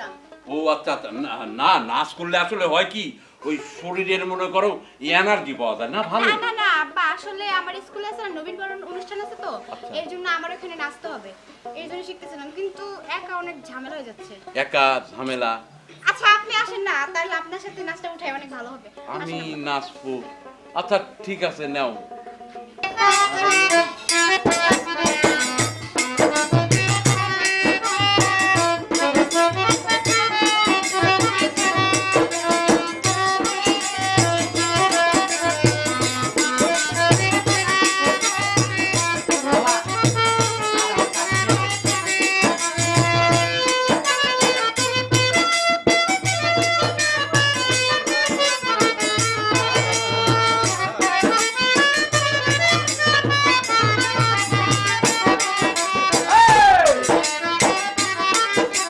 শিখতেছিলাম। ও আচ্ছা আচ্ছা, না নাচ করলে আসলে হয় কি ওই শরীরের মনে করো এনার্জি পাওয়া যায় না ভালো। না না না আব্বা, আসলে আমার স্কুলে আছে না নবীনবরণ অনুষ্ঠান আছে তো, আচ্ছা। এর জন্য আমার ওখানে নাচতে হবে, এর জন্য শিখতেছিলাম, কিন্তু একা অনেক ঝামেলা হয়ে যাচ্ছে। একা ঝামেলা? আচ্ছা আপনি আসেন না, তাহলে আপনার সাথে নাচটা উঠাই অনেক ভালো হবে। আমি আসেন আব্বা। নাচবো? আচ্ছা ঠিক আছে, নাও।